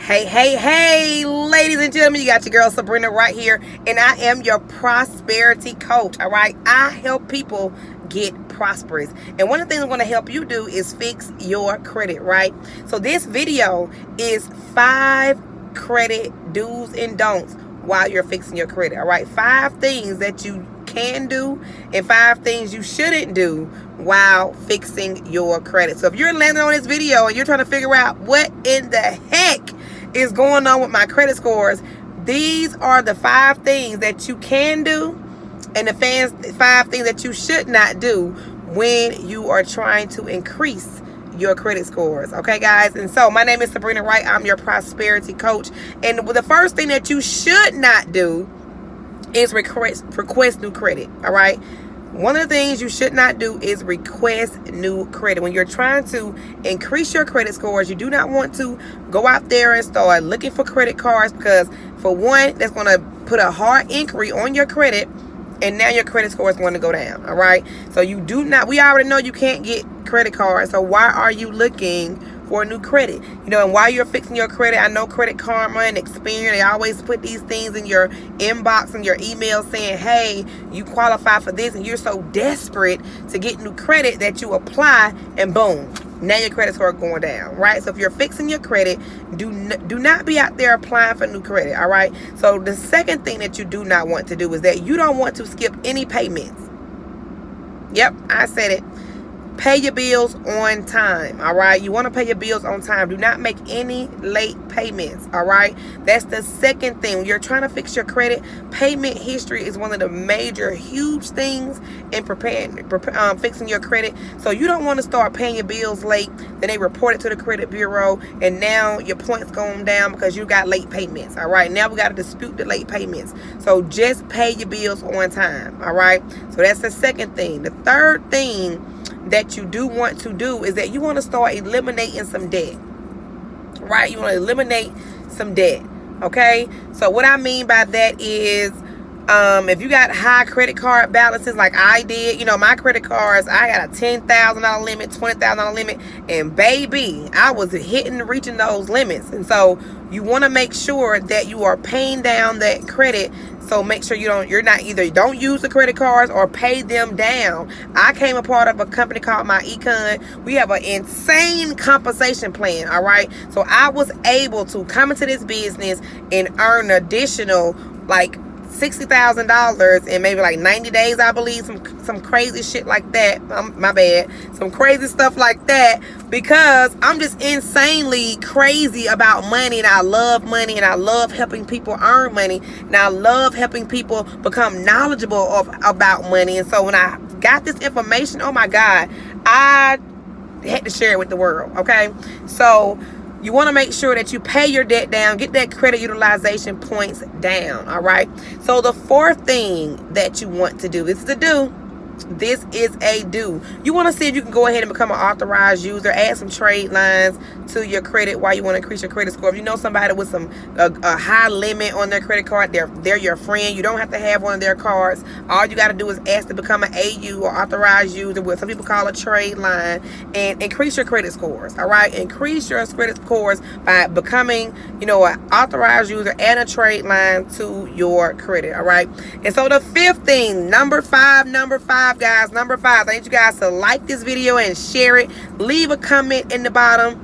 Hey, ladies and gentlemen, you got your girl Sabrina Wright here, and I am your prosperity coach, all right? I help people get prosperous, and one of the things I'm going to help you do is fix your credit, right? So this video is 5 credit do's and don'ts while you're fixing your credit, all right? 5 things that you can do and 5 things you shouldn't do while fixing your credit. So if you're landing on this video and you're trying to figure out what in the heck is going on with my credit scores, these are the 5 things that you can do and the 5 things that you should not do when you are trying to increase your credit scores. Okay, guys? And so my name is Sabrina Wright. I'm your prosperity coach. And the first thing that you should not do is request new credit. All right? One of the things you should not do is request new credit. When you're trying to increase your credit scores, you do not want to go out there and start looking for credit cards, because for one, that's going to put a hard inquiry on your credit, and now your credit score is going to go down. All right? So you do not, we already know you can't get credit cards. So why are you looking for new credit? You know, and while you're fixing your credit, I know Credit Karma and Experian, they always put these things in your inbox and your email saying, hey, you qualify for this, and you're so desperate to get new credit that you apply, and boom, now your credit score is going down, right? So if you're fixing your credit, do not be out there applying for new credit, all right? So the second thing that you do not want to do is that you don't want to skip any payments. Yep, I said it. Pay your bills on time, all right? You want to pay your bills on time. Do not make any late payments, all right? That's the second thing. When you're trying to fix your credit, payment history is one of the major, huge things in fixing your credit. So you don't want to start paying your bills late, then they report it to the credit bureau, and now your points going down because you got late payments, all right? Now we got to dispute the late payments. So just pay your bills on time, all right? So that's the second thing. The third thing that you do want to do is that you want to start eliminating some debt, right? You want to eliminate some debt, okay? So what I mean by that is, if you got high credit card balances like I did, you know, my credit cards, I got a $10,000 limit, $20,000 limit, and baby, I was reaching those limits. And so you want to make sure that you are paying down that credit. So make sure don't use the credit cards or pay them down. I came a part of a company called My Econ. We have an insane compensation plan, all right? So I was able to come into this business and earn additional like $60,000 in maybe like 90 days, I believe, some crazy shit like that. My bad. Some crazy stuff like that, because I'm just insanely crazy about money, and I love money, and I love helping people earn money, and I love helping people become knowledgeable about money. And so when I got this information, oh my God, I had to share it with the world, okay? So you want to make sure that you pay your debt down, get that credit utilization points down, all right? So the fourth thing that you want to do, this is a do. This is a do. You want to see if you can go ahead and become an authorized user, add some trade lines to your credit while you want to increase your credit score. If you know somebody with a high limit on their credit card, they're your friend. You don't have to have one of their cards. All you got to do is ask to become an AU or authorized user, what some people call a trade line, and increase your credit scores, all right? Increase your credit scores by becoming, you know, an authorized user and a trade line to your credit, all right? And so the fifth thing, number five, guys, number 5, I need you guys to like this video and share it. Leave a comment in the bottom.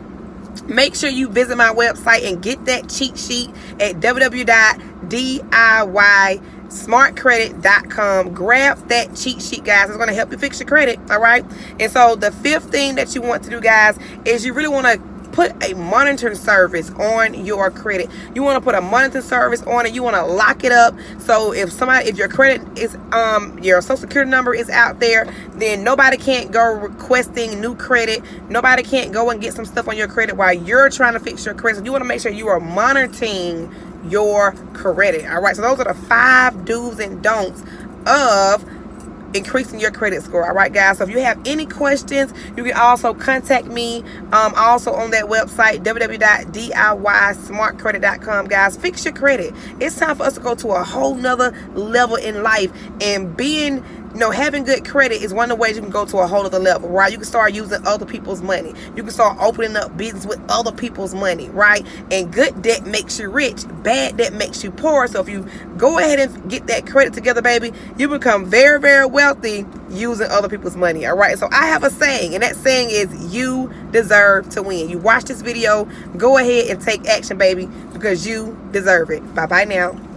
Make sure you visit my website and get that cheat sheet at www.diysmartcredit.com. Grab that cheat sheet, guys. It's going to help you fix your credit, all right? And so the fifth thing that you want to do, guys, is you really want to put a monitoring service on your credit. You want to put a monitoring service on it. You want to lock it up. So if your credit is, your social security number is out there, then nobody can't go requesting new credit. Nobody can't go and get some stuff on your credit while you're trying to fix your credit. So you want to make sure you are monitoring your credit. All right. So those are the 5 do's and don'ts of increasing your credit score. All right, guys, so if you have any questions, you can also contact me also on that website, www.diysmartcredit.com. guys. Fix your credit. It's time for us to go to a whole nother level in life, and being having good credit is one of the ways you can go to a whole other level, right? You can start using other people's money. You can start opening up business with other people's money, right? And good debt makes you rich. Bad debt makes you poor. So if you go ahead and get that credit together, baby, you become very, very wealthy using other people's money, all right? So I have a saying, and that saying is, you deserve to win. You watch this video, go ahead and take action, baby, because you deserve it. Bye-bye now.